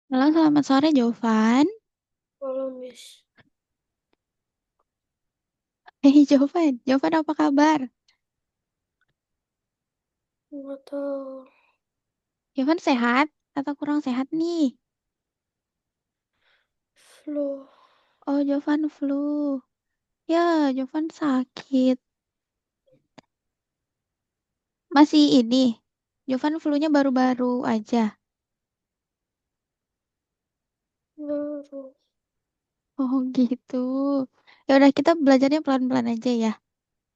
Halo, selamat sore Jovan. Kalau Miss, Jovan. Jovan apa kabar? nggak tahu Jovan sehat atau kurang sehat nih? flu. Oh, Jovan flu. Ya, Jovan sakit. Masih ini. Jovan flu-nya baru-baru aja. Baru. Oh, gitu. Ya udah kita belajarnya pelan-pelan aja ya.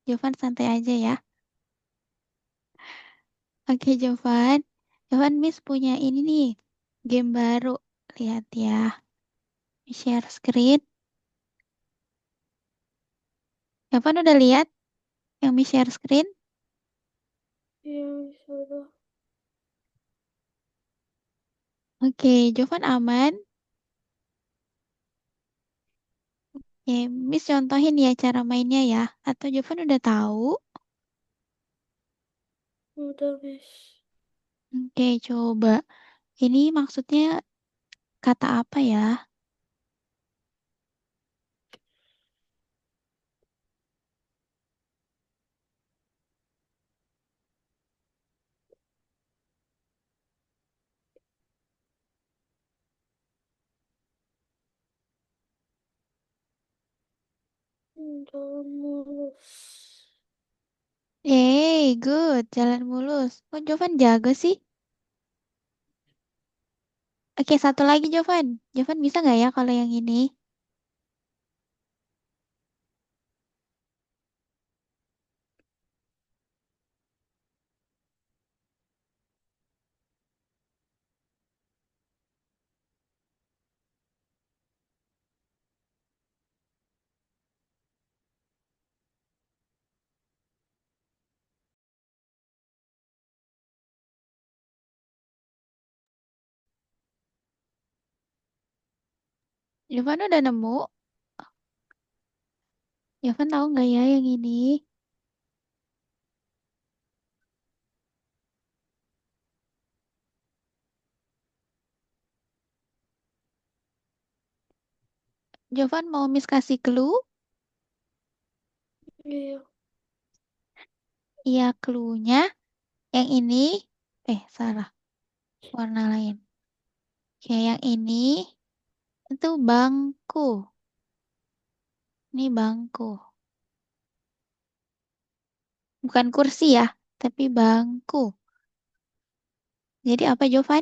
Jovan santai aja ya. Oke, Jovan. Jovan Miss punya ini nih. Game baru. Lihat ya. Share screen. Jovan udah lihat yang Miss share screen? Yang sudah Oke, Jovan aman. Oke, Miss contohin ya cara mainnya ya. Atau Jovan udah tahu? udah Miss. Oke, coba. Ini maksudnya kata apa ya? Jalan mulus. Good. Jalan mulus. Kok Jovan jago sih? Oke, satu lagi Jovan. Jovan bisa nggak ya kalau yang ini? Jovan udah nemu? Jovan tahu nggak ya yang ini? Jovan mau Miss kasih clue? Iya, Iya, clue-nya yang ini. Salah. Warna lain. Kayak yang ini. Itu bangku. Ini bangku. Bukan kursi ya, tapi bangku. Jadi apa Jovan?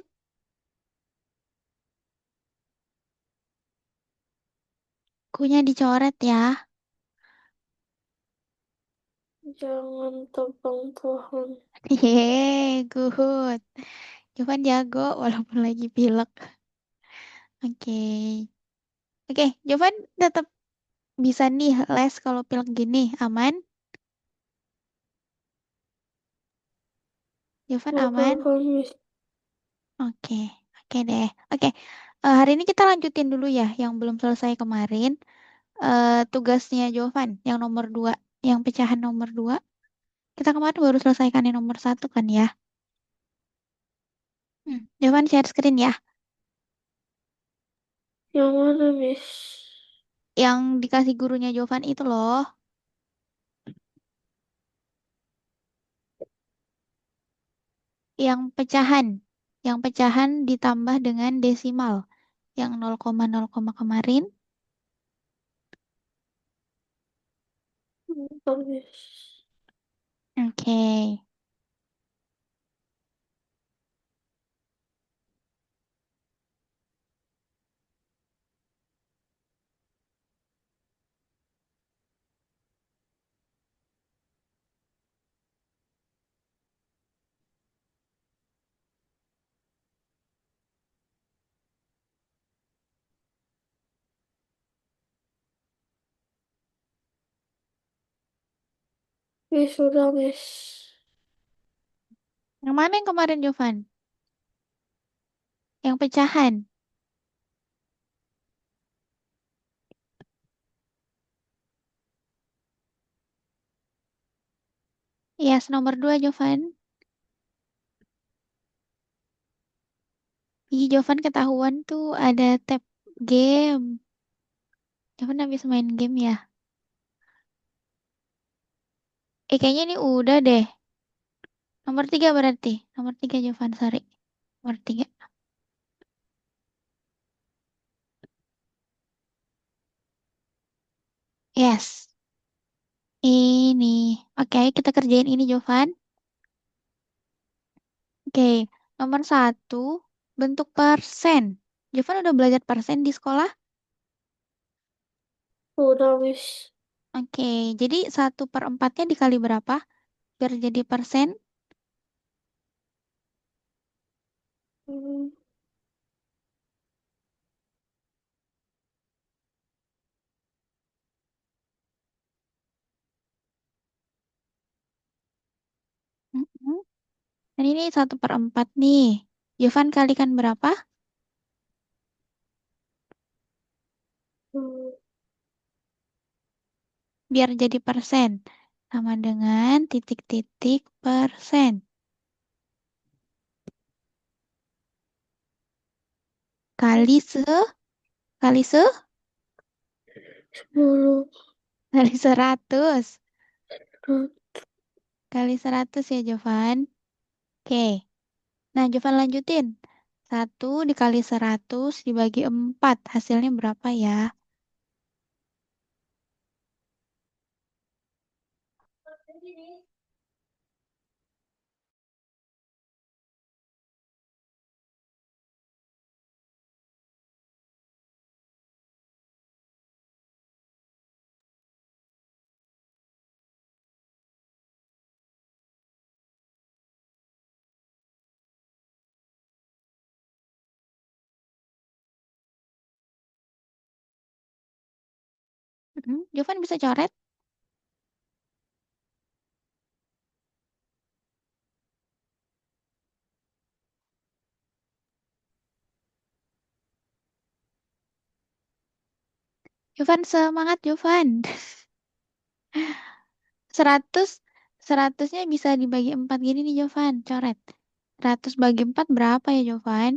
Kunya dicoret ya. jangan tebang pohon. Yeay, good. Jovan jago walaupun lagi pilek. Oke. Oke, Jovan tetap bisa nih les kalau pilek gini. Aman? Jovan Gak aman? apa-apa Miss. Oke. Oke deh. Oke. Hari ini kita lanjutin dulu ya yang belum selesai kemarin. Tugasnya Jovan yang nomor 2. Yang pecahan nomor 2. Kita kemarin baru selesaikan yang nomor 1 kan ya. Jovan share screen ya. Yang mana Miss? Yang dikasih gurunya Jovan itu loh. Yang pecahan. Yang pecahan ditambah dengan desimal. Yang 0,0 kemarin. Bentar Miss. Oke. Miss sudah Miss. Yang mana yang kemarin Jovan? Yang pecahan. Yes, nomor 2 Jovan. Ih, Jovan ketahuan tuh ada tab game. Jovan habis main game ya? Kayaknya ini udah deh. Nomor 3 berarti. Nomor 3 Jovan, sorry. Nomor 3. Yes. Ini. Oke, kita kerjain ini Jovan. Oke, nomor 1. Bentuk persen. Jovan udah belajar persen di sekolah? Udah, Miss. Oke, jadi 1/4-nya dikali berapa? Biar jadi persen. Hmm, Mm-mm. Dan ini 1/4 nih. Jovan kalikan berapa? hmm, Biar jadi persen. Sama dengan titik-titik persen. Kali se, kali se, 10. kali 100. Hmm, Kali 100 ya Jovan. Oke. Nah Jovan lanjutin. 1 dikali 100 dibagi 4. Hasilnya berapa ya? Jovan bisa coret? Jovan semangat Jovan. 100, 100-nya bisa dibagi 4 gini nih Jovan. Coret. 100 bagi 4 berapa ya Jovan?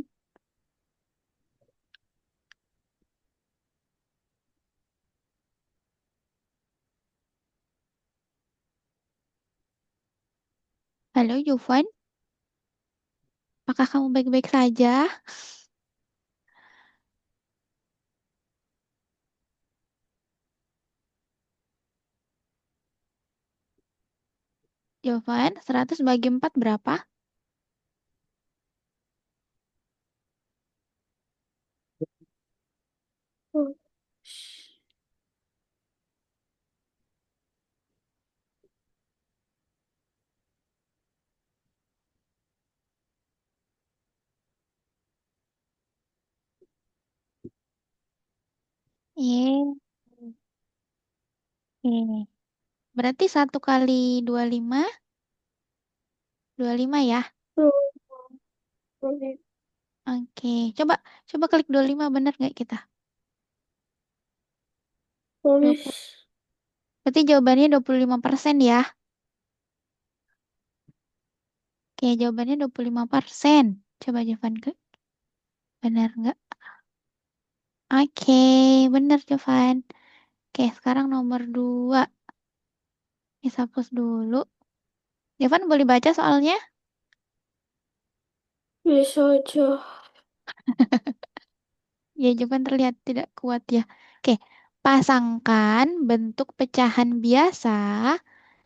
Halo Jovan, apakah kamu baik-baik saja? Jovan, 100 bagi 4 berapa? hmm. Iya. Oke. Berarti 1 kali 25, 25 ya? Tuh, ini. Oke. Coba, coba klik 25 bener nggak kita? Oh, 20. Berarti jawabannya 25% ya? Oke, jawabannya 25%. Coba Jovan ke benar nggak? Oke, bener Jovan. Oke, sekarang nomor 2. Bisa hapus dulu. Jovan boleh baca soalnya? Bisa aja. Ya, Jovan terlihat tidak kuat ya. Oke, pasangkan bentuk pecahan biasa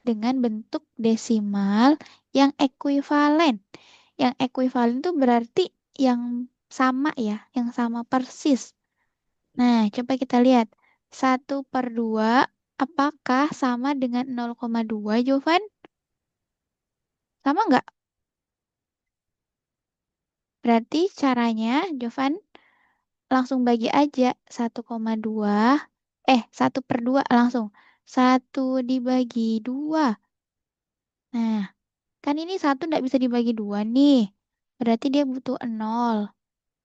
dengan bentuk desimal yang ekuivalen. Yang ekuivalen itu berarti yang sama ya, yang sama persis. Nah, coba kita lihat. 1/2 apakah sama dengan 0,2, Jovan? Sama nggak? Berarti caranya, Jovan, langsung bagi aja 1,2. 1/2 langsung. 1 dibagi 2. Nah, kan ini 1 nggak bisa dibagi 2 nih. Berarti dia butuh 0.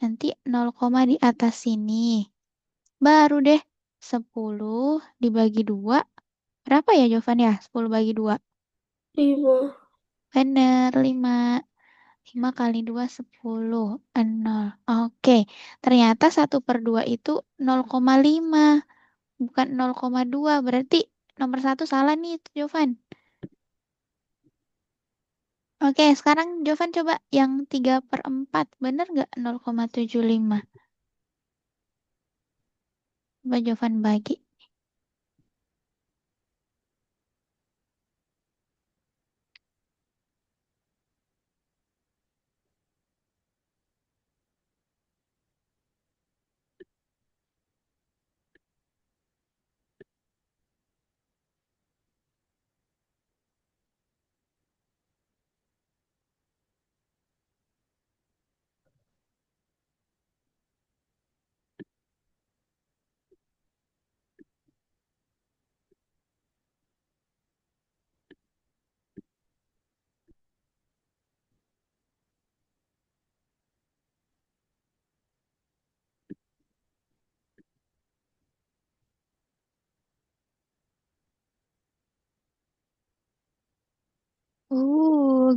Nanti 0, di atas sini. Baru deh 10 dibagi 2. Berapa ya jawaban ya? 10 bagi 2. 5. Bener, 5. 5 kali 2, 10. 0. Oke, ternyata 1/2 itu 0,5, bukan 0,2. Berarti nomor satu salah nih, Jovan. Oke, sekarang Jovan coba yang 3/4. Bener nggak 0,75? Coba Jovan bagi.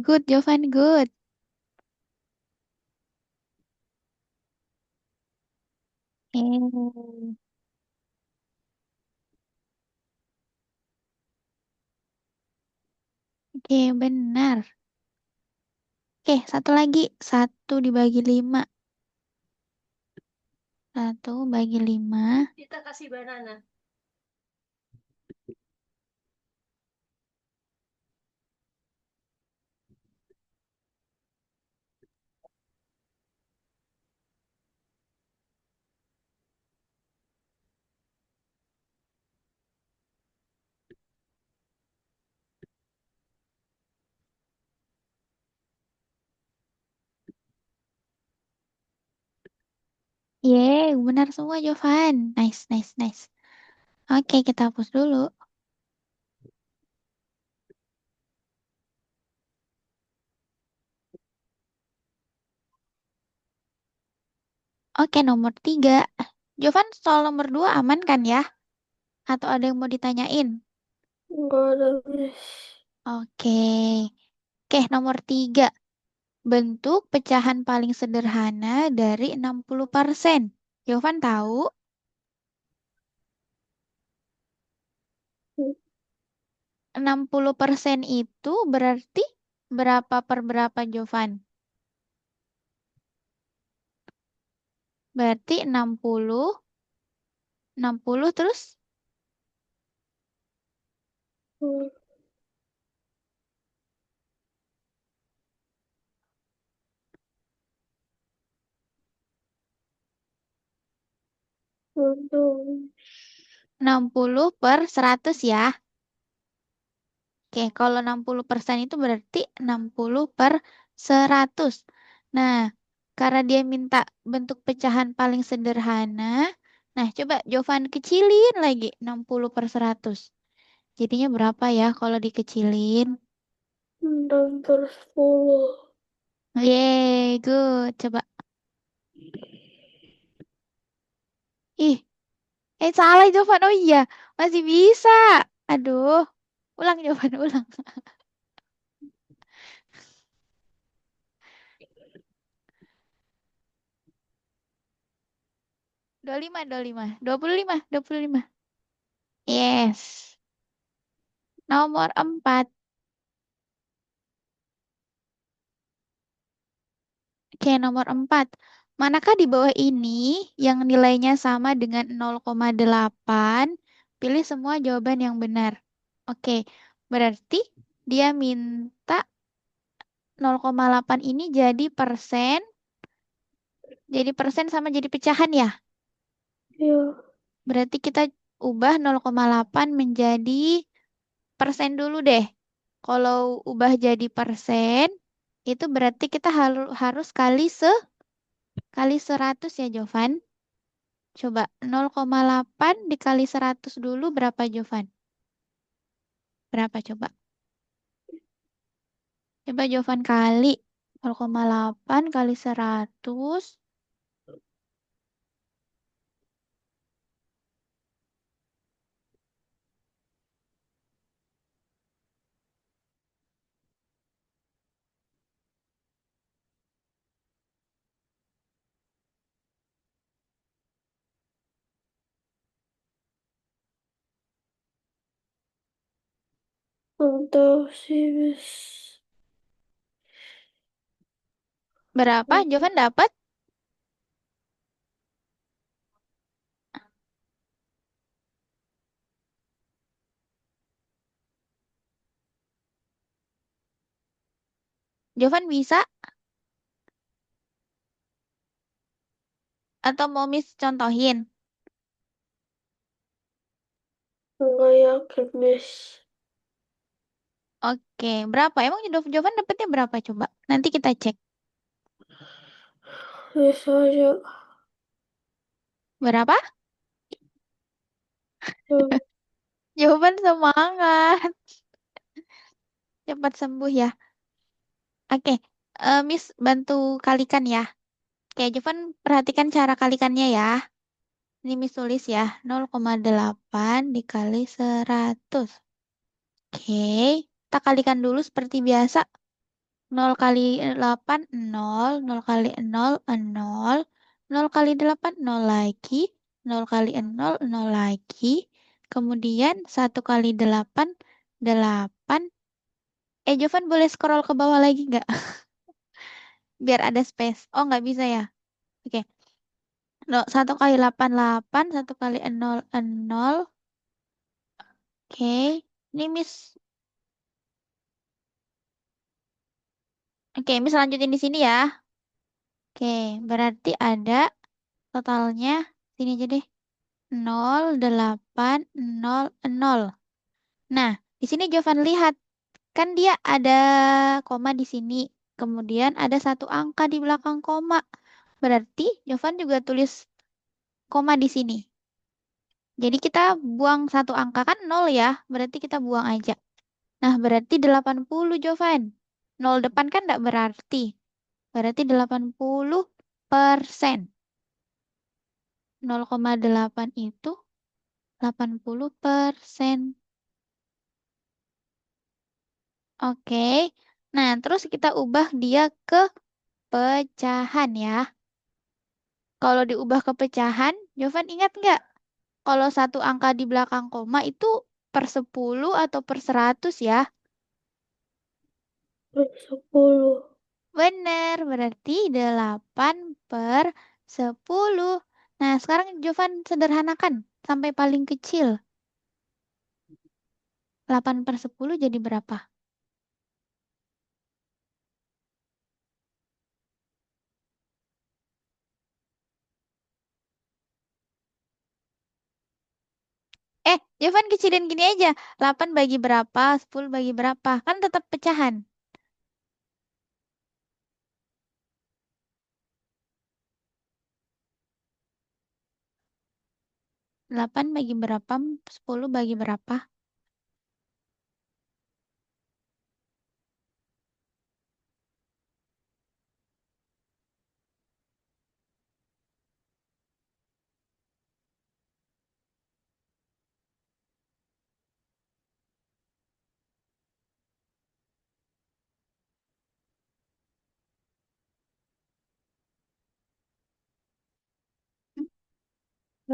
Good, Jovan, good. Eh, Oke, benar. Oke, satu lagi. 1 dibagi 5. 1 bagi 5. Kita kasih banana. Yeay, benar semua, Jovan. Nice, nice, nice. Oke, kita hapus dulu. Oke, nomor 3. Jovan, soal nomor 2 aman kan ya? Atau ada yang mau ditanyain? Enggak ada, Miss. Oke. Oke, nomor 3. Bentuk pecahan paling sederhana dari 60%. Jovan tahu Hmm, 60% itu berarti berapa per berapa, Jovan? Berarti 60 terus hmm, Untung. 60 per 100 ya. Oke, kalau 60% itu berarti 60 per 100. Nah, karena dia minta bentuk pecahan paling sederhana, nah coba Jovan kecilin lagi 60 per 100. Jadinya berapa ya kalau dikecilin? 6/10. Yeay, good. Coba. Ih, salah Jovan. Oh iya, masih bisa. Aduh, ulang Jovan, ulang. 25, 25, 25, 25. Yes. Nomor 4. Oke, nomor 4. Manakah di bawah ini yang nilainya sama dengan 0,8? Pilih semua jawaban yang benar. Oke, berarti dia minta 0,8 ini jadi persen. Jadi persen sama jadi pecahan ya. Ya, Berarti kita ubah 0,8 menjadi persen dulu deh. Kalau ubah jadi persen, itu berarti kita harus kali 100 ya, Jovan. Coba 0,8 dikali 100 dulu berapa, Jovan? Berapa coba? Coba Jovan kali 0,8 kali 100. Tahu sih, Miss. Berapa? Jovan dapat? Jovan bisa? Atau mau Miss contohin? Enggak yakin, Miss. Oke, berapa? Emang Jovan dapatnya berapa coba? Nanti kita cek. Bisa aja. Berapa? Hmm, Jawaban semangat. Cepat sembuh ya. Oke, Miss bantu kalikan ya. Oke, Jovan perhatikan cara kalikannya ya. Ini Miss tulis ya. 0,8 dikali 100. Oke, kita kalikan dulu seperti biasa. 0 kali 8, 0. 0 kali 0, 0. 0 kali 8, 0 lagi. 0 kali 0, 0 lagi. Kemudian 1 kali 8, 8. Jovan boleh scroll ke bawah lagi nggak? Biar ada space. Oh, nggak bisa ya? Oke. No, 1 kali 8, 8. 1 kali 0, 0. Oke. Ini Miss. Oke, Miss lanjutin di sini ya. Oke, berarti ada totalnya. Sini aja deh. 0, 8, 0, 0. Nah, di sini Jovan lihat. Kan dia ada koma di sini. Kemudian ada satu angka di belakang koma. Berarti Jovan juga tulis koma di sini. Jadi kita buang satu angka kan 0 ya. Berarti kita buang aja. Nah, berarti 80 Jovan. 0 depan kan enggak berarti. Berarti 80%. 0,8 itu 80%. Oke. Nah, terus kita ubah dia ke pecahan ya. Kalau diubah ke pecahan, Jovan ingat nggak? Kalau satu angka di belakang koma itu per 10 atau per 100 ya? per 10. Benar, berarti 8 per 10. Nah, sekarang Jovan sederhanakan sampai paling kecil. 8 per 10 jadi berapa? Jovan kecilin gini aja. 8 bagi berapa? 10 bagi berapa? Kan tetap pecahan. 8 bagi berapa? 10 bagi berapa?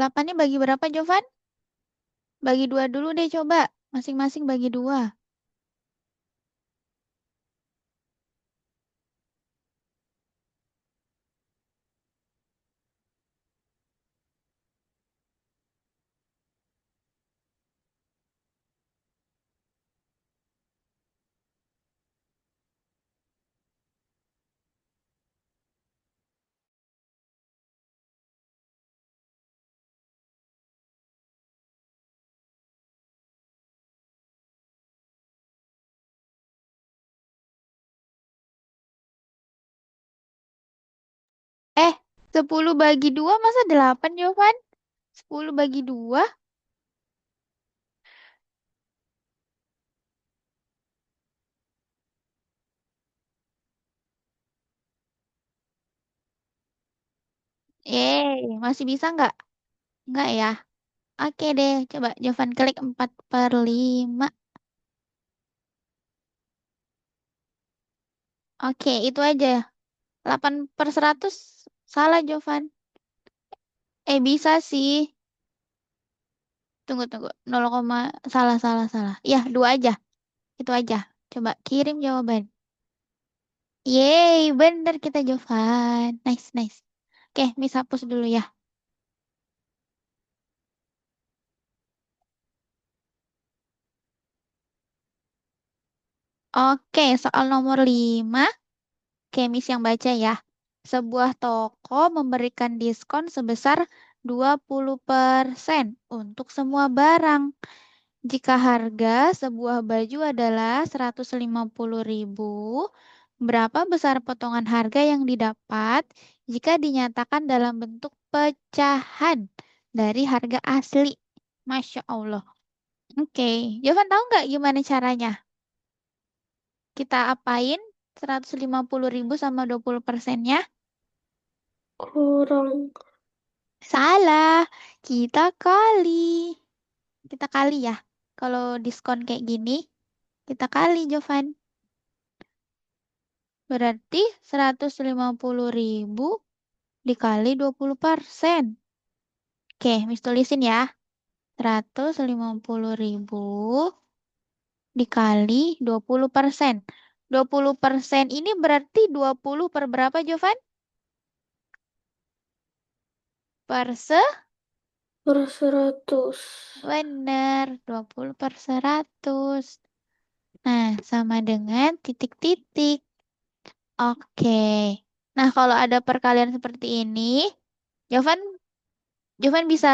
8-nya bagi berapa, Jovan? Bagi 2 dulu deh coba. Masing-masing bagi 2. Eh, 10 bagi 2 masa 8, Jovan? 10 bagi 2? Masih bisa nggak? Nggak ya? Oke deh, coba Jovan klik 4 per 5. Oke, itu aja. 8 per 100 salah, Jovan. Bisa sih. Tunggu, tunggu. 0, salah, salah, salah. Ya, 2 aja. Itu aja. Coba kirim jawaban. Yeay, bener kita Jovan. Nice, nice. Oke, Miss hapus dulu ya. Oke, soal nomor 5. Oke, Miss yang baca ya. Sebuah toko memberikan diskon sebesar 20% untuk semua barang. Jika harga sebuah baju adalah 150.000, berapa besar potongan harga yang didapat jika dinyatakan dalam bentuk pecahan dari harga asli? Masya Allah. Oke, Jovan tahu nggak gimana caranya? Kita apain 150.000 sama 20%-nya? Kurang. Salah, kita kali. Kita kali ya. Kalau diskon kayak gini, kita kali, Jovan. Berarti 150.000 dikali 20%. Oke, Miss tulisin ya. 150.000 dikali 20%. 20% ini berarti 20 per berapa, Jovan? Per Per 100. bener, 20 per 100. Nah, sama dengan titik-titik. Oke. Nah, kalau ada perkalian seperti ini, Jovan Jovan bisa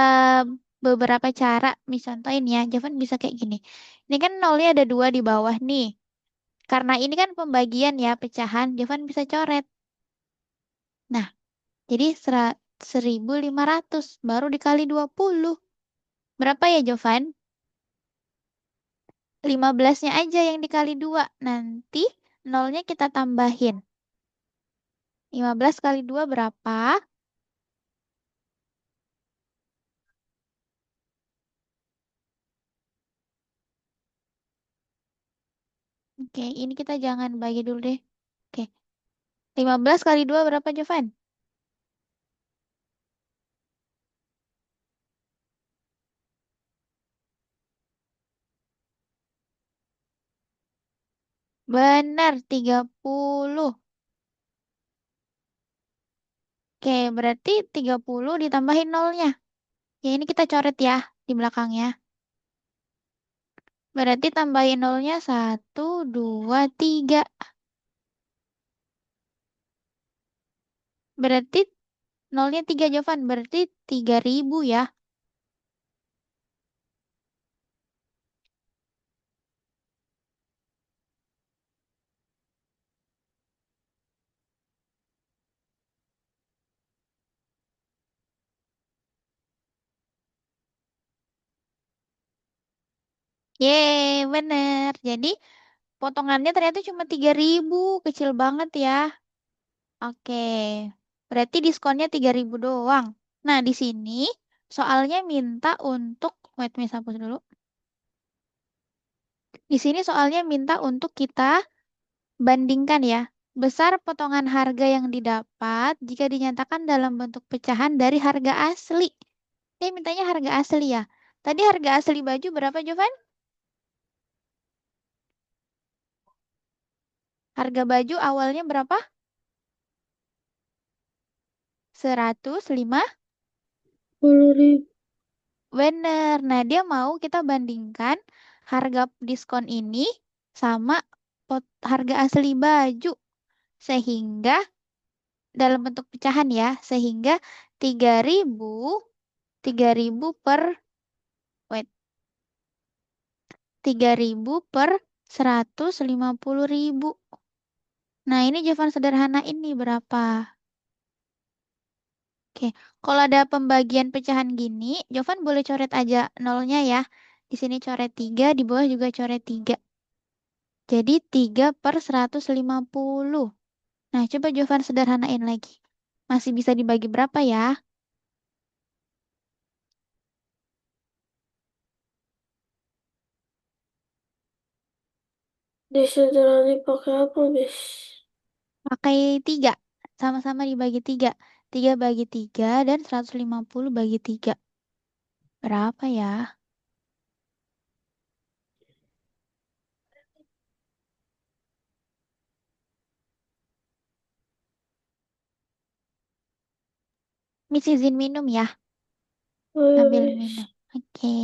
beberapa cara, misal contohin ya, Jovan bisa kayak gini. Ini kan nolnya ada dua di bawah nih. Karena ini kan pembagian ya, pecahan, Jovan bisa coret. Nah, jadi 1.500 baru dikali 20. Berapa ya, Jovan? 15-nya aja yang dikali 2. Nanti nolnya kita tambahin. 15 kali 2 berapa? Oke, ini kita jangan bagi dulu deh. Oke, 15 kali 2 berapa, Jovan? Benar, 30. Oke, berarti 30 ditambahin nolnya. Ya, ini kita coret ya di belakangnya. Berarti tambahin nolnya 1, 2, 3. Berarti nolnya 3 Jovan. Berarti 3.000 ya. Yeay, bener. Jadi potongannya ternyata cuma 3.000. Kecil banget ya. Oke. Berarti diskonnya 3.000 doang. Nah, di sini soalnya minta untuk... Wait, Miss hapus dulu. Di sini soalnya minta untuk kita bandingkan ya, besar potongan harga yang didapat jika dinyatakan dalam bentuk pecahan dari harga asli. Mintanya harga asli ya. Tadi harga asli baju berapa, Jovan? Harga baju awalnya berapa? 105. 10.000. Bener. Nah, dia mau kita bandingkan harga diskon ini sama harga asli baju. Sehingga dalam bentuk pecahan ya, sehingga 3.000 3.000 per wait 3.000 per 150.000. Nah, ini jawaban sederhana ini berapa? Oke, kalau ada pembagian pecahan gini, Jovan boleh coret aja nolnya ya. Di sini coret 3, di bawah juga coret 3. Jadi 3 per 150. Nah, coba Jovan sederhanain lagi. Masih bisa dibagi berapa ya? Disederhana pakai apa, Bis? Pakai 3. Sama-sama dibagi 3. 3 bagi 3 dan 150 bagi 3. Berapa ya? Miss izin minum ya. Oh ya, Ambil Miss. minum. Oke.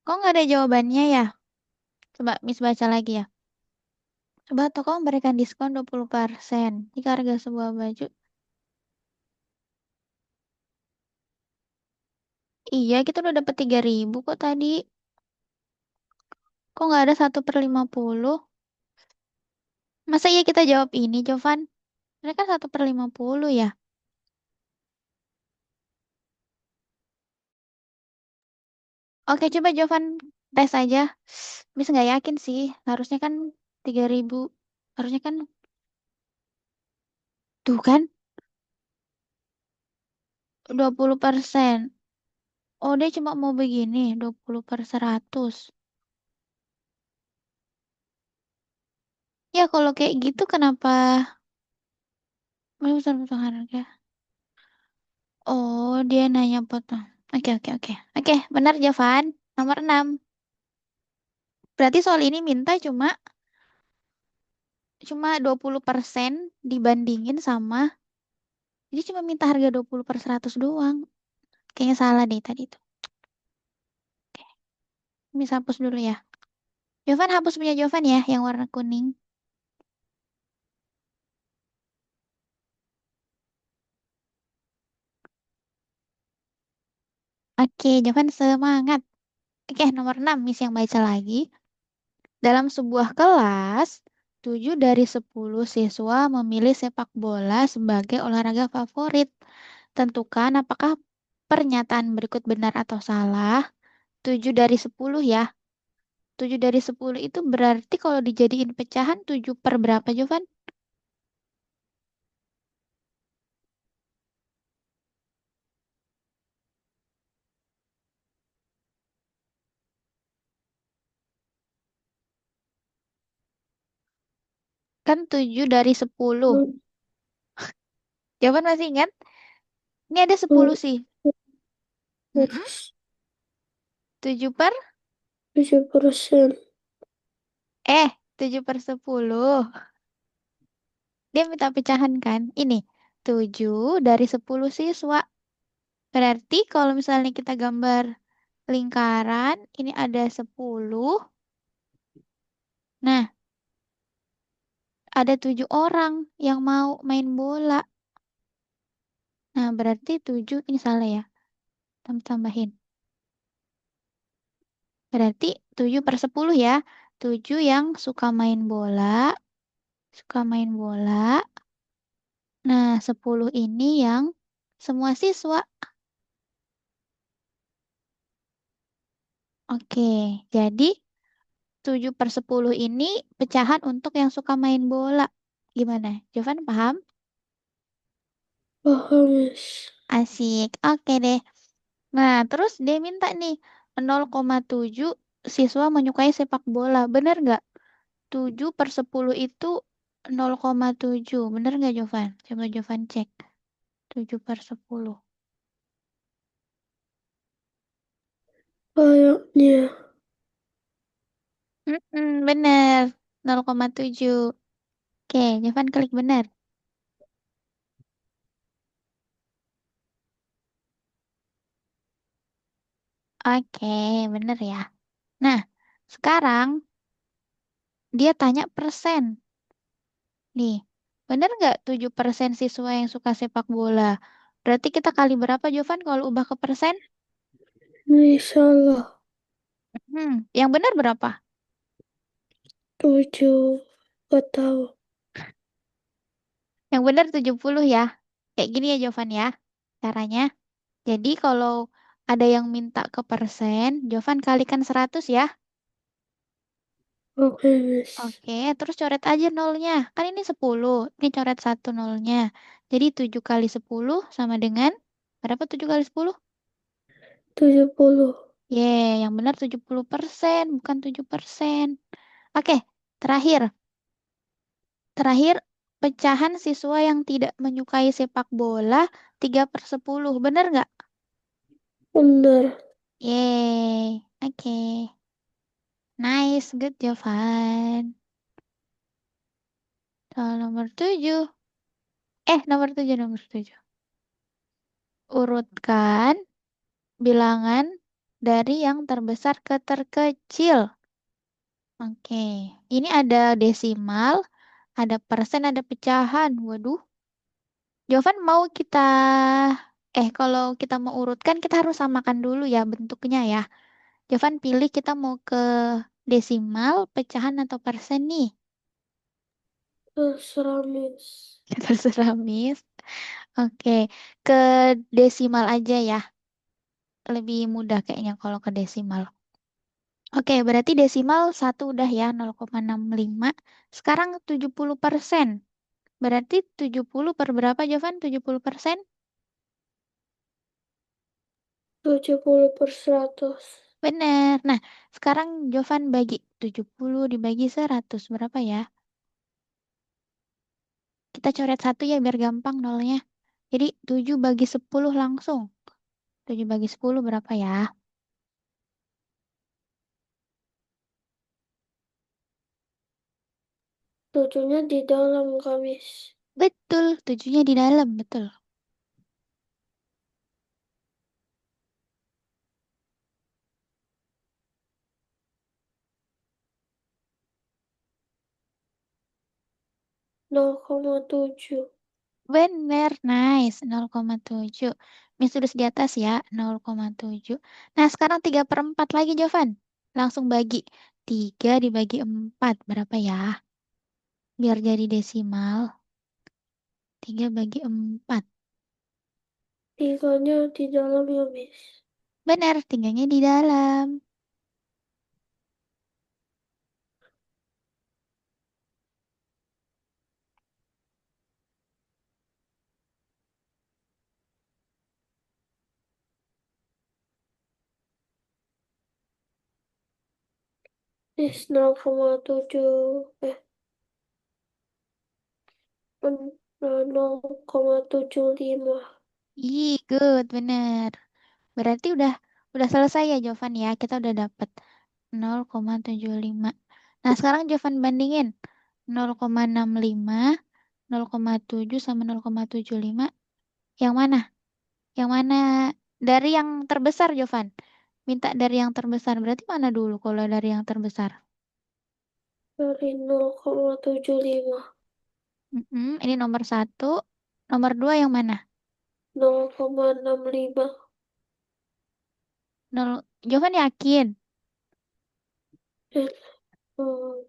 Kok nggak ada jawabannya ya? Coba Miss baca lagi ya. Coba toko memberikan diskon 20% jika harga sebuah baju. Iya, kita udah dapet 3.000 kok tadi. Kok nggak ada 1/50? Masa iya kita jawab ini, Jovan? Mereka 1/50 ya? Oke, coba Jovan tes aja. Miss nggak yakin sih. Harusnya kan 3.000. Harusnya kan, tuh kan, 20%. Oh, dia cuma mau begini, 20/100. Ya, kalau kayak gitu kenapa? Besar-besar harga. Oh, dia nanya potong. Oke, oke, oke. Oke, benar Jovan. Nomor 6. Berarti soal ini minta cuma cuma 20% dibandingin sama, jadi cuma minta harga 20/100 doang. Kayaknya salah deh tadi itu. Oke, bisa hapus dulu ya. Jovan hapus punya Jovan ya, yang warna kuning. Oke, Jovan semangat. Oke, nomor 6, Miss yang baca lagi. Dalam sebuah kelas, 7 dari 10 siswa memilih sepak bola sebagai olahraga favorit. Tentukan apakah pernyataan berikut benar atau salah. 7 dari 10 ya. 7 dari 10 itu berarti kalau dijadiin pecahan 7 per berapa, Jovan? Kan 7 dari 10. Hmm, Jovan masih ingat? Ini ada 10 hmm, sih. Mm-mm. Miss. 7 per? 7%. 7 per 10. Dia minta pecahan kan? Ini, 7 dari 10 siswa. Berarti kalau misalnya kita gambar lingkaran, ini ada 10. Nah, ada 7 orang yang mau main bola. Nah, berarti 7, ini salah ya. Tambahin. Berarti 7 per 10 ya. 7 yang suka main bola. Suka main bola. Nah, 10 ini yang semua siswa. Oke, jadi 7 per 10 ini pecahan untuk yang suka main bola. Gimana? Jovan paham? Paham, Miss. Asik. Oke deh. Nah, terus dia minta nih 0,7 siswa menyukai sepak bola. Bener nggak? 7 per 10 itu 0,7. Bener nggak Jovan? Coba Jovan cek. 7 per 10. Kayaknya. Bener. 0,7. Oke, Jovan klik bener. Oke, bener ya. Nah, sekarang dia tanya persen. Nih, bener nggak 7% siswa yang suka sepak bola? Berarti kita kali berapa, Jovan, kalau ubah ke persen? Ini salah. Yang benar berapa? 7. Gak tahu. Yang benar 70 ya. Kayak gini ya, Jovan ya. Caranya. Jadi kalau ada yang minta ke persen, Jovan kalikan 100 ya. Oke, Miss. Oke, terus coret aja nolnya. Kan ini 10. Ini coret satu nolnya. Jadi 7 kali 10 sama dengan berapa 7 kali 10? 70. Yang benar 70%, bukan 7%. Oke, terakhir. Terakhir, pecahan siswa yang tidak menyukai sepak bola 3/10. Benar nggak? Benar. Yeay, oke. Nice, good Jovan. Soal nomor 7. Nomor 7. Urutkan bilangan dari yang terbesar ke terkecil. Oke, ini ada desimal, ada persen, ada pecahan. Waduh, Jovan mau kalau kita mau urutkan, kita harus samakan dulu ya bentuknya ya. Jovan pilih kita mau ke desimal, pecahan, atau persen nih. Terserah, Miss. Terserah, Miss. Oke, ke desimal aja ya. Lebih mudah kayaknya kalau ke desimal. Oke, berarti desimal satu udah ya, 0,65. Sekarang 70%. Berarti 70 per berapa, Jovan? 70%? 70/100. Bener. Nah, sekarang Jovan bagi 70 dibagi 100. Berapa ya? Kita coret satu ya biar gampang nolnya. Jadi 7 bagi 10 langsung. 7 bagi 10 berapa ya? Tujuhnya di dalam, Kamis. Betul, 7-nya di dalam, betul. Nol koma tujuh. Bener, nice. 0,7. Miss tulis di atas ya, 0,7. Nah, sekarang 3/4 lagi, Jovan. Langsung bagi. 3 dibagi 4. Berapa ya? Biar jadi desimal. 3 bagi 4. Tiganya di dalam ya, Miss. Bener, 3-nya di dalam. Miss 0,7. Men- 0,75. Ih, good, bener. Berarti udah selesai ya, Jovan ya. Kita udah dapet 0,75. Nah, sekarang Jovan bandingin 0,65, 0,7 sama 0,75. Yang mana? Yang mana dari yang terbesar, Jovan? Minta dari yang terbesar. Berarti mana dulu kalau dari yang terbesar? Dari 0,75. Ini nomor satu. Nomor dua yang mana? 0,65. Jovan yakin? Eh, hmm,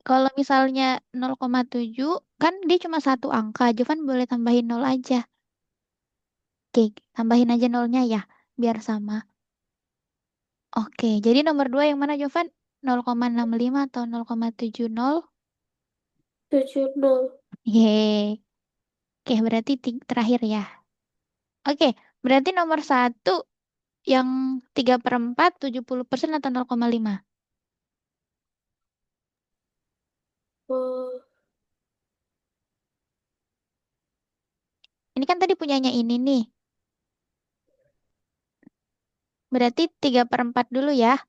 Kalau misalnya 0,7, kan dia cuma satu angka. Jovan boleh tambahin 0 aja. Oke, tambahin aja nolnya ya, biar sama. Oke, jadi nomor 2 yang mana, Jovan? 0,65 atau 0,70? 70. Yeay. Oke, berarti terakhir ya. Oke, berarti nomor satu yang 3/4, 70% atau 0,5? Eh, Ini kan tadi punyanya ini nih. Berarti 3/4 dulu ya.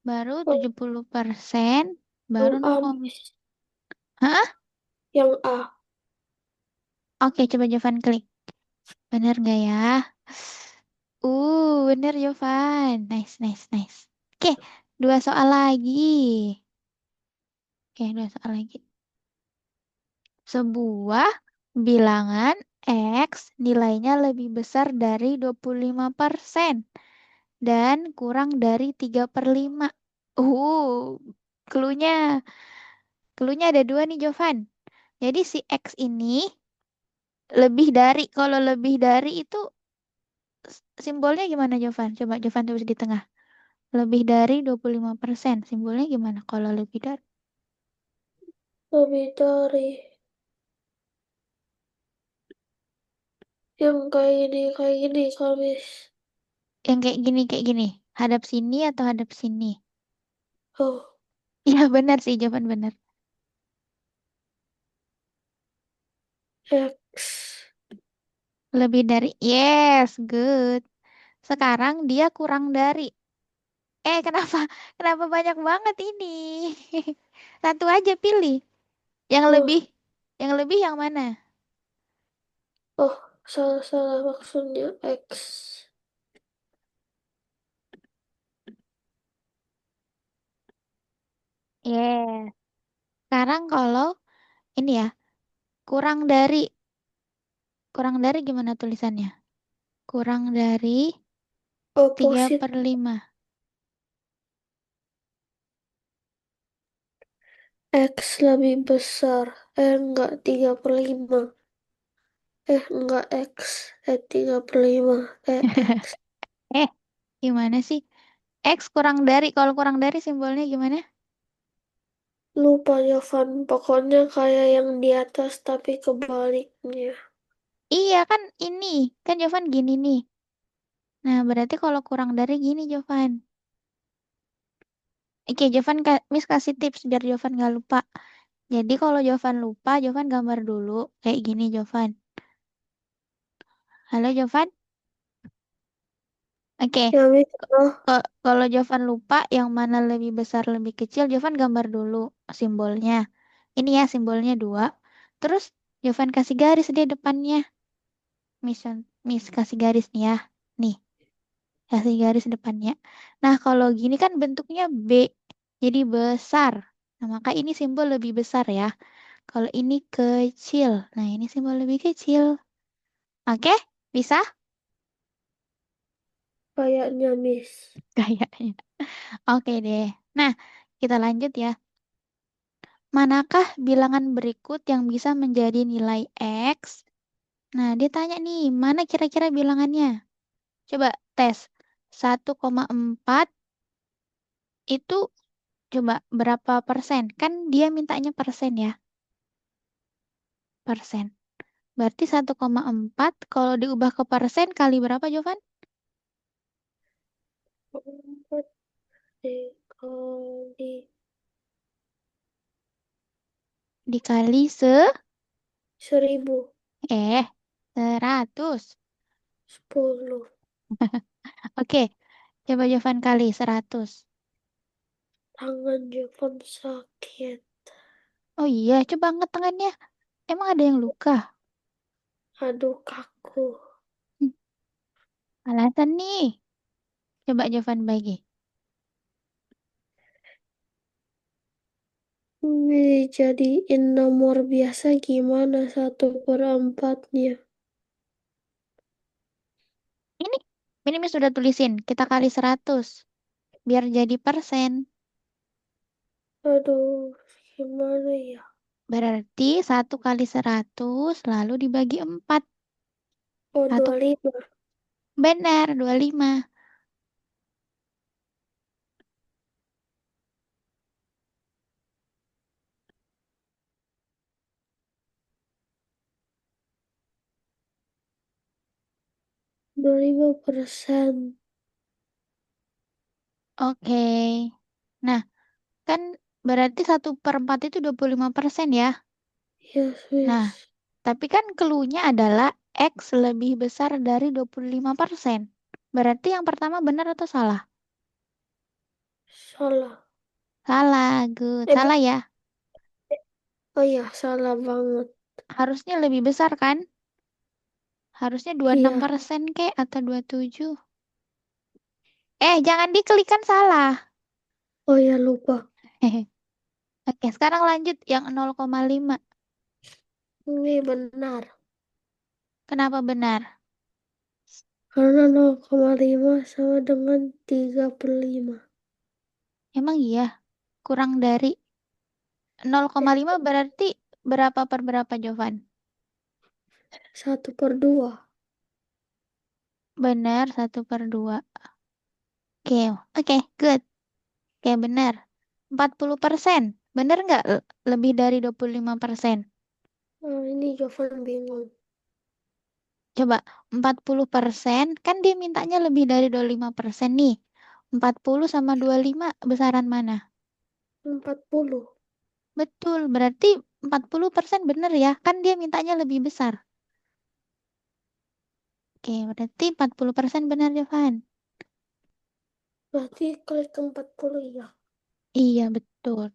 Baru oh, 70%. Baru yang A, 0, Miss. hah? Yang A. Oke, coba Jovan klik. Bener nggak ya? Bener Jovan. Nice, nice, nice. Oke, dua soal lagi. Oke, dua soal lagi. Sebuah bilangan X nilainya lebih besar dari 25% dan kurang dari 3/5. Uh, cluenya, cluenya ada dua nih Jovan. Jadi si X ini lebih dari, kalau lebih dari itu simbolnya gimana Jovan? Coba Jovan tulis di tengah. Lebih dari 25%. Simbolnya gimana kalau lebih dari? Lebih dari. Yang kayak gini, Kamis. Yang kayak gini. Hadap sini atau hadap sini? Oh, Iya benar sih, jawaban benar. X. Lebih dari, yes, good. Sekarang dia kurang dari. Kenapa? Kenapa banyak banget ini? Satu aja pilih. Yang lebih, Oh, yang mana? oh, salah-salah maksudnya X. Yes. Sekarang kalau ini ya, kurang dari, gimana tulisannya? Kurang dari 3 Opposite per 5. X lebih besar. Enggak, 3/5. Enggak X. 3/5. X. Eh, gimana sih? X kurang dari, kalau kurang dari simbolnya gimana? Lupa Jovan, pokoknya kayak yang di atas tapi kebaliknya. Iya kan ini, kan Jovan gini nih. Nah, berarti kalau kurang dari gini Jovan. Oke, Jovan, Miss kasih tips biar Jovan nggak lupa. Jadi kalau Jovan lupa, Jovan gambar dulu. Kayak gini Jovan. Halo Jovan? Oke, Ya, misal, kalau Jovan lupa yang mana lebih besar lebih kecil, Jovan gambar dulu simbolnya. Ini ya simbolnya 2. Terus Jovan kasih garis di depannya. Miss, Miss kasih garis nih ya. Nih, kasih garis depannya. Nah, kalau gini kan bentuknya B. Jadi besar. Nah, maka ini simbol lebih besar ya. Kalau ini kecil. Nah, ini simbol lebih kecil. Oke? Bisa? kayaknya Miss. Kayaknya. Oke deh. Nah, kita lanjut ya. Manakah bilangan berikut yang bisa menjadi nilai X? Nah, dia tanya nih, mana kira-kira bilangannya? Coba tes. 1,4 itu coba berapa persen? Kan dia mintanya persen ya, persen. Berarti 1,4 kalau diubah ke persen kali berapa, Jovan? Empat dikali Dikali 1000. eh 100. 10. Oke, coba Jovan kali 100. Tangan Jovan sakit. Oh iya, coba angkat tangannya. Emang ada yang luka? Aduh, kaku. Hmm, alasan nih. Coba Jovan bagi. Ini dijadiin nomor biasa gimana 1/4-nya? Ini, ini sudah tulisin. Kita kali 100. Biar jadi persen. Aduh, gimana ya? Berarti 1 kali 100 lalu dibagi 4. Oh, Satu, 25. benar, 25. 25%. Oke. Nah, kan berarti 1/4 itu 25% ya. Yes, Nah, wis. tapi kan clue-nya adalah X lebih besar dari 25%. Berarti yang pertama benar atau salah? Salah. Salah, good. Eh, Salah ya. oh ya, salah banget. Harusnya lebih besar kan? Harusnya 26 Iya. persen kek atau 27. Jangan diklik kan salah. Oh ya, lupa. Oke, sekarang lanjut yang 0,5. Ini benar. Kenapa benar? Karena 0,5 sama dengan 3/5. Emang iya, kurang dari Eh, 0,5 berarti berapa per berapa, Jovan? 1/2. Benar, 1/2. Oke, oke, good. Oke, benar. 40%. Benar nggak? Lebih dari 25%. Nah, ini Jovan bingung. Coba 40%, kan dia mintanya lebih dari 25% nih. 40 sama 25 besaran mana? 40. Betul, berarti 40% bener ya. Kan dia mintanya lebih besar. Oke, berarti 40% benar, Jovan. Berarti klik 40 ya. Iya, betul.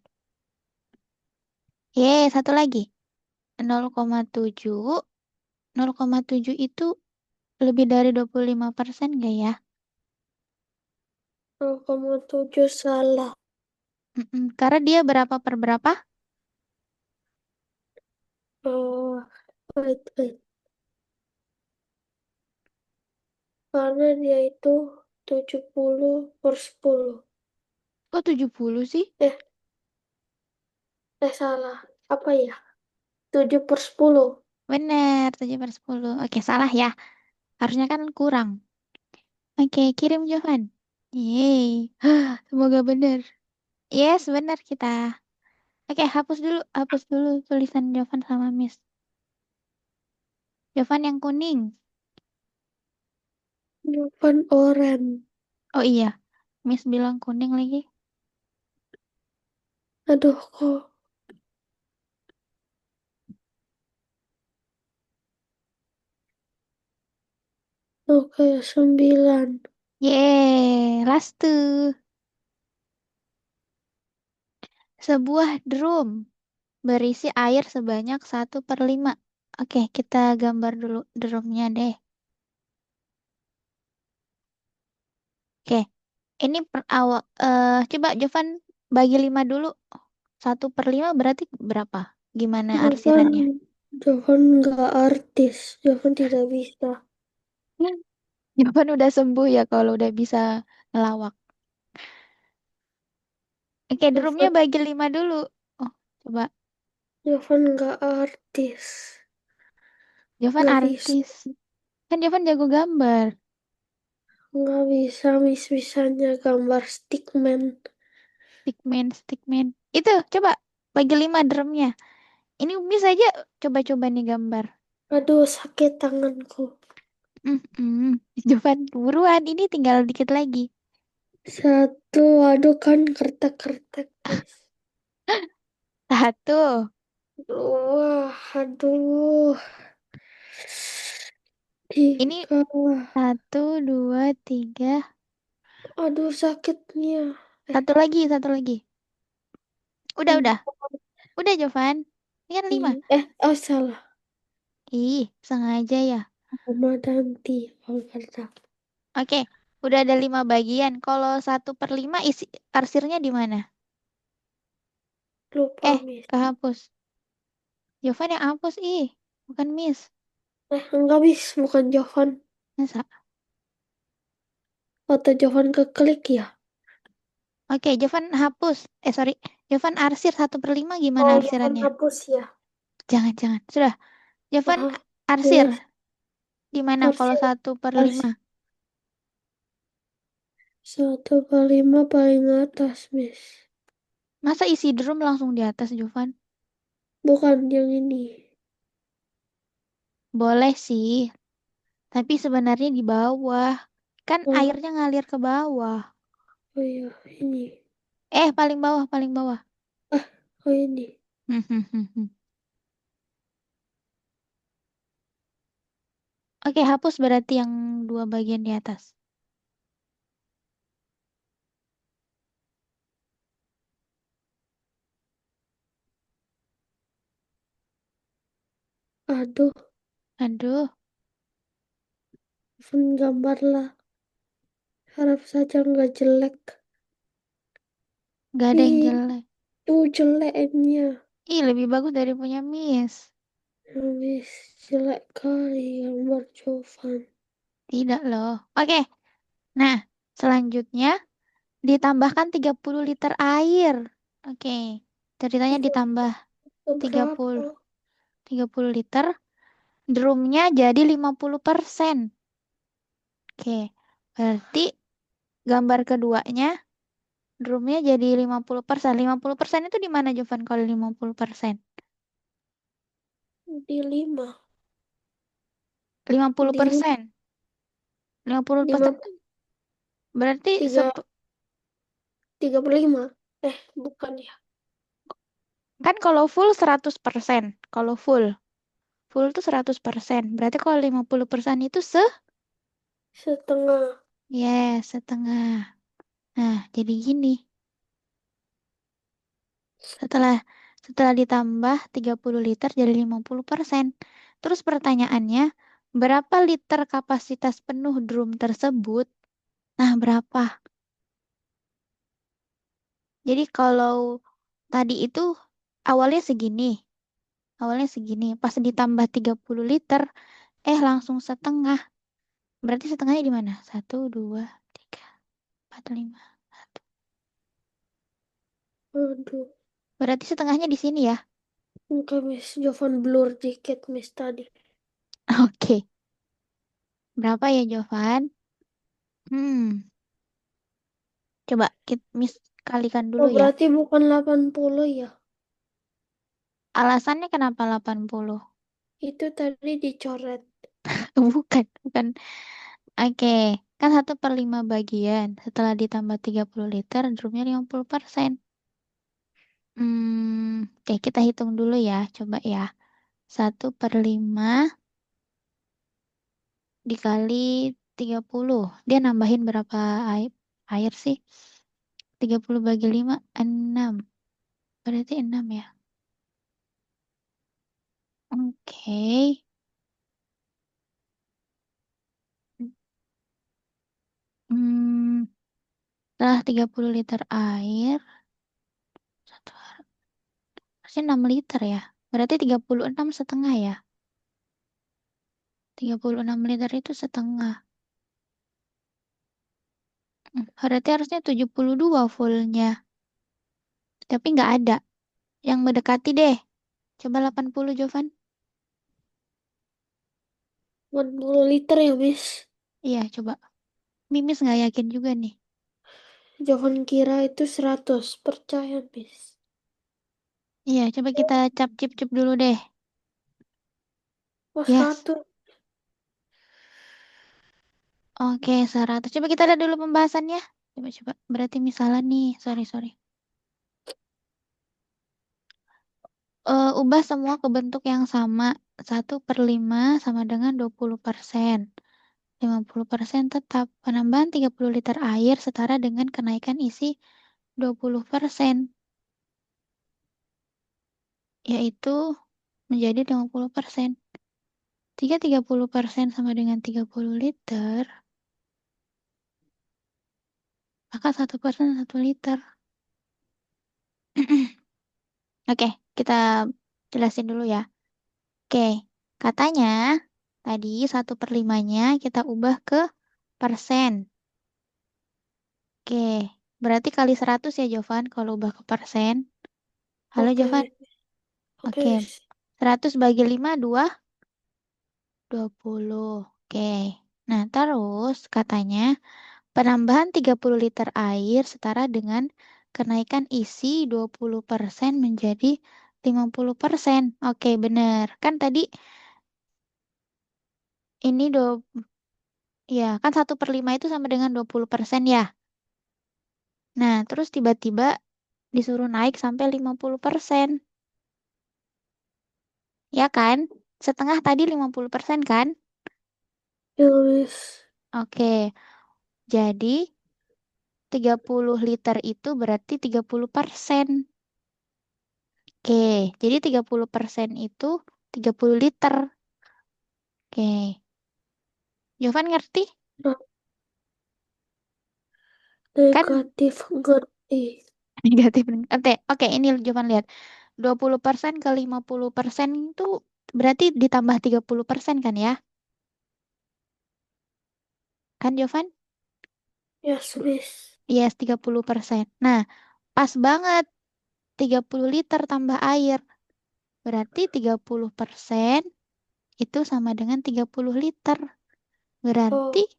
Ye, satu lagi. 0,7. 0,7 itu lebih dari 25% nggak ya? 0,7 salah. Karena dia berapa per berapa? Oh, wait. Karena dia itu 70/10. Kok 70 sih? Eh, salah. Apa ya? 7/10. Bener, 7/10. Oke, salah ya. Harusnya kan kurang. Oke, kirim Jovan. Yeay. Semoga bener. Yes, bener kita. Oke, hapus dulu tulisan Jovan sama Miss. Jovan yang kuning. Bukan oren. Oh iya, Miss bilang kuning lagi. Aduh, kok. Oke, 9. Yeay, last tuh. Sebuah drum berisi air sebanyak 1/5. Oke, kita gambar dulu drumnya deh. Oke, ini per awal. Coba Jovan bagi 5 dulu. 1/5 berarti berapa? Gimana Jovan, arsirannya? Jovan nggak artis. Jovan tidak bisa. Jovan udah sembuh ya kalau udah bisa ngelawak. Oke, drumnya Jovan, bagi 5 dulu. Oh, coba. Jovan nggak artis. Jovan Nggak bisa. artis. Kan Jovan jago gambar. Nggak bisa mis-misannya gambar stickman. Stickman. Itu, coba bagi 5 drumnya. Ini bisa aja coba-coba nih gambar. Aduh, sakit tanganku. Jovan, buruan. Ini tinggal dikit lagi. Satu, aduh kan kertek-kertek, guys. Satu. Wah, aduh. Ini Tiga. satu, dua, tiga. Aduh, sakitnya. Eh, Satu lagi, satu lagi. Udah, udah. empat. Udah, Jovan. Ini kan 5. Oh salah. Ih, sengaja ya. Ramadanti, kalau kata. Oke, udah ada 5 bagian. Kalau 1/5 isi arsirnya di mana? Lupa, Miss. Kehapus. Jovan yang hapus, ih. Bukan Miss. Enggak, Miss. Bukan Jovan. Masa? Atau Jovan keklik ya? Oke, Jovan hapus. Sorry. Jovan arsir 1/5 gimana Oh, Jovan arsirannya? hapus ya. Jangan. Sudah. Jovan Ah, arsir. ya. Di mana kalau Harusnya, satu per harus lima? 1/5 paling atas, Miss. Masa isi drum langsung di atas, Jovan? Bukan yang ini. Boleh sih. Tapi sebenarnya di bawah. Kan Oh, airnya ngalir ke bawah. oh iya, ini. Paling bawah, paling bawah. Ah, oh ini. Oke, hapus berarti yang 2 bagian di atas. Aduh, Aduh, Jovan gambarlah. Harap saja nggak jelek. gak ada yang jelek. Itu jeleknya. Ih, lebih bagus dari punya Miss. Habis jelek kali gambar Jovan. Tidak loh. Oke, nah selanjutnya ditambahkan 30 liter air. Oke, ceritanya Itu ditambah tiga berapa? puluh 30 liter. Drumnya jadi 50%. Oke, berarti gambar keduanya drumnya jadi 50%. 50% itu di mana Jovan kalau 50%? Di 5. 50 Di persen. 50% lima berarti tiga 35. Bukan ya. kan kalau full 100%. Kalau full. Full tuh 100%. Berarti kalau 50% itu Setengah. yes, setengah. Nah, jadi gini. Setelah setelah ditambah 30 liter jadi 50%. Terus pertanyaannya, berapa liter kapasitas penuh drum tersebut? Nah, berapa? Jadi kalau tadi itu awalnya segini. Awalnya segini. Pas ditambah 30 liter, langsung setengah. Berarti setengahnya di mana? Satu, dua, tiga, empat, lima. Aduh. Berarti setengahnya di sini ya. Oke, Miss. Jovan blur dikit, Miss, tadi. Oke. Berapa ya, Jovan? Hmm. Coba kita mis kalikan dulu Oh, ya. berarti bukan 80 ya? Alasannya kenapa 80? Itu tadi dicoret. Bukan, bukan. Oke. Kan 1/5 bagian. Setelah ditambah 30 liter, drumnya 50%. Oke, kita hitung dulu ya. Coba ya. 1/5 dikali 30. Dia nambahin berapa air sih? 30 bagi 5, 6. Berarti 6 ya. Oke. Hmm, setelah 30 liter air, satu harusnya 6 liter ya. Berarti 36 setengah ya. 36 liter itu setengah. Berarti harusnya 72 fullnya. Tapi nggak ada. Yang mendekati deh. Coba 80, Jovan. 40 liter ya, Miss? Iya, coba. Mimis nggak yakin juga nih. Jovan kira itu 100. Percaya, Miss. Iya, coba kita cap-cip-cip dulu deh. Oh, Yes. 100. Oke, 100. Coba kita lihat dulu pembahasannya. Coba-coba. Berarti misalnya nih. Sorry, sorry. Ubah semua ke bentuk yang sama. 1/5 sama dengan 20%. 50% tetap. Penambahan 30 liter air setara dengan kenaikan isi 20%. Yaitu menjadi 50%. Jika 30% sama dengan 30 liter, maka 1% 1 liter. Oke, kita jelasin dulu ya. Oke, katanya tadi 1/5-nya kita ubah ke persen. Oke, berarti kali 100 ya Jovan kalau ubah ke persen. Halo Oke, Jovan. Miss. Oke, Oke, Miss. 100 bagi 5, 20. Oke, nah terus katanya penambahan 30 liter air setara dengan kenaikan isi 20% menjadi 50%. Oke, benar. Kan tadi ini ya, kan 1/5 itu sama dengan 20% ya. Nah, terus tiba-tiba disuruh naik sampai 50%. Ya kan? Setengah tadi 50% kan? Ya, Miss. Oke, jadi 30 liter itu berarti 30%. Oke, jadi 30% itu 30 liter. Oke, Jovan ngerti? Nah, Kan negatif ngerti. negatif. Oke, oke, ini Jovan lihat. 20% ke 50% itu berarti ditambah 30% kan ya? Kan Jovan? Yes, Miss. Yes, 30%. Nah, pas banget 30 liter tambah air. Berarti 30% itu sama dengan 30 liter. Berarti, Oh,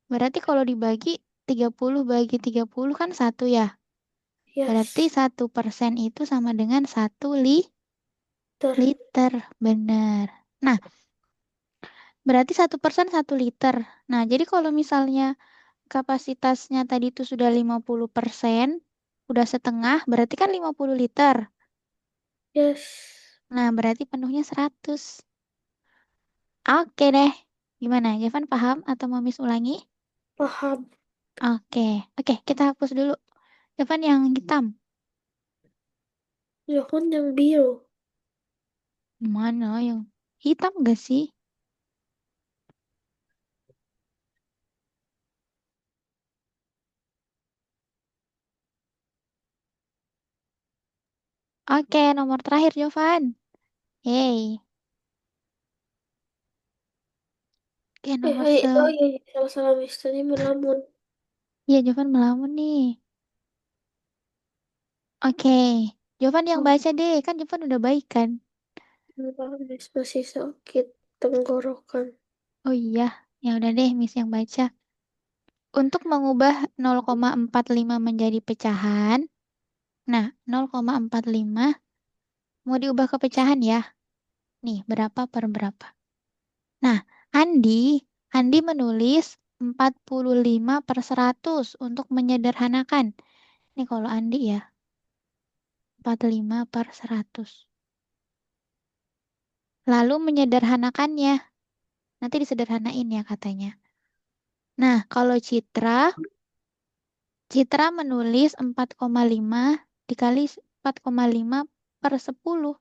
berarti kalau dibagi 30 bagi 30 kan 1 ya. Berarti yes. 1% itu sama dengan 1 Ter. liter. Benar. Nah, Berarti 1% 1 liter. Nah, jadi kalau misalnya kapasitasnya tadi itu sudah 50%, udah setengah, berarti kan 50 liter. Yes. Nah, berarti penuhnya 100. Oke deh. Gimana? Jevan paham atau mau Miss ulangi? Paham. Oke. Oke, kita hapus dulu. Jevan yang hitam. John yang biru. Mana yang hitam gak sih? Oke, nomor terakhir Jovan. Yeay. Oke, nomor Oh iya, iya. Salah-salah Miss. Tadi melamun. Iya, Jovan melamun nih. Oke. Jovan yang Oh, baca deh. Kan Jovan udah baik kan? kenapa Miss masih sakit tenggorokan? Oh iya. Ya udah deh, Miss yang baca. Untuk mengubah 0,45 menjadi pecahan. Nah, 0,45 mau diubah ke pecahan ya. Nih, berapa per berapa? Nah, Andi menulis 45 per 100 untuk menyederhanakan. Nih kalau Andi ya, 45 per 100. Lalu menyederhanakannya. Nanti disederhanain ya katanya. Nah, kalau Citra menulis 4,5 dikali 4,5 per 10.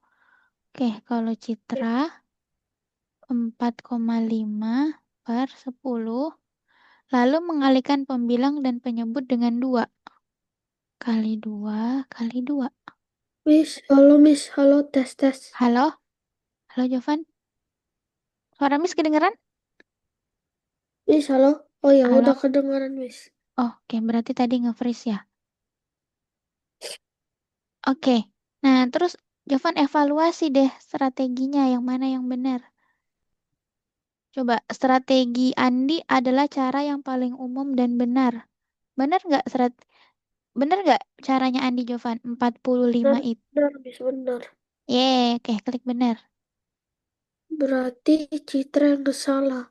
Oke, kalau Citra 4,5 per 10. Lalu mengalihkan pembilang dan penyebut dengan 2. Kali 2 kali 2. Miss, halo Miss, halo tes tes. Halo? Halo Jovan? Suara Miss kedengeran? Miss, halo. Oh ya, Halo? udah kedengaran Miss. Oh, oke, berarti tadi nge-freeze ya. Oke. Nah, terus Jovan evaluasi deh strateginya yang mana yang benar. Coba, strategi Andi adalah cara yang paling umum dan benar. Benar nggak benar nggak caranya Andi Jovan? 45 Benar, itu. benar Miss, benar. Yeay, oke, klik benar. Berarti Citra yang salah.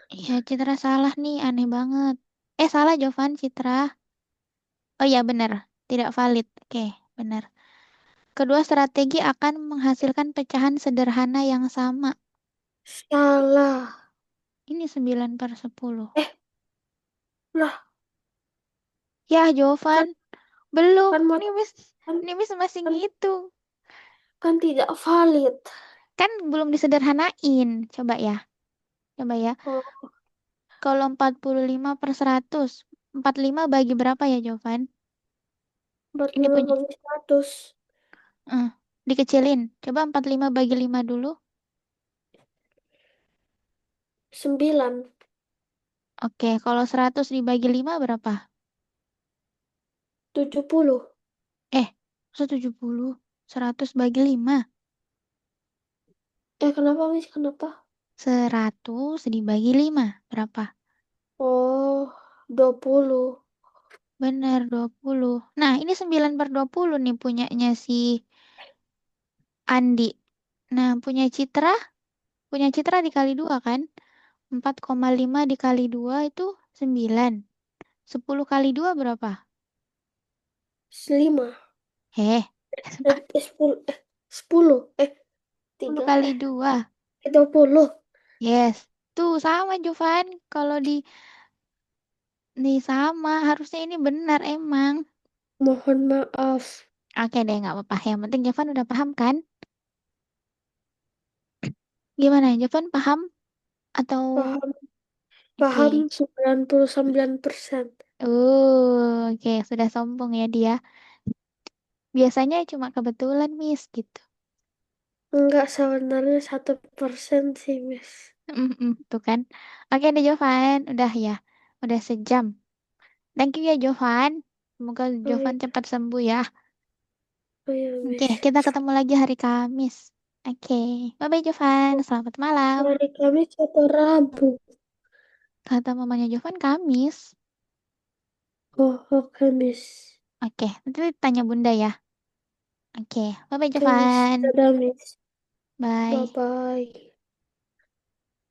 Iya, Citra salah nih, aneh banget. Salah Jovan, Citra. Oh iya, benar. Tidak valid. Oke, benar. Kedua strategi akan menghasilkan pecahan sederhana yang sama. Salah. Ini 9 per 10. Eh, lah, Ya, Jovan. kan, Belum. kan, kan, Ini Miss masih kan, ngitung. kan tidak valid. Kan belum disederhanain. Coba ya. Coba ya. Oh, Kalau 45 per 100. 45 bagi berapa ya, Jovan? Ini 45 punya. bagi 100. Eh, dikecilin. Coba 45 bagi 5 dulu. 9. Oke, kalau 100 dibagi 5 berapa? 70. Eh, 170. 100 bagi 5. Kenapa Miss? Kenapa? 100 dibagi 5. Berapa? Oh, 20. Benar, 20. Nah, ini 9 per 20 nih punyanya si Andi. Nah, punya Citra dikali 2 kan? 4,5 dikali 2 itu 9. 10 kali 2 berapa? 5. Eh, 10. 10. 10 3. kali 2. 20. Yes. Tuh, sama Jovan. Kalau di nih sama, harusnya ini benar emang. Mohon maaf. Oke deh, nggak apa-apa. Yang penting Jovan udah paham kan? Gimana, Jovan paham? Atau Paham. Paham oke. 99%. Oke, sudah sombong ya dia. Biasanya cuma kebetulan, Miss, gitu. Enggak, sebenarnya 1% sih, Miss. Tuh kan. Oke deh, Jovan. Udah ya. Udah sejam. Thank you ya, Jovan. Semoga Oh Jovan iya, cepat sembuh ya. oh iya, Oke, Miss. kita ketemu lagi hari Kamis. Oke. Bye-bye, Jovan. Selamat malam. Hari Kamis atau Rabu? Kata mamanya Jovan, Kamis. Oh, oke, Miss. Oke, nanti tanya Bunda ya. Oke, bye-bye, Oke, Miss. Jovan. Dadah, Miss. Bye. Bye-bye.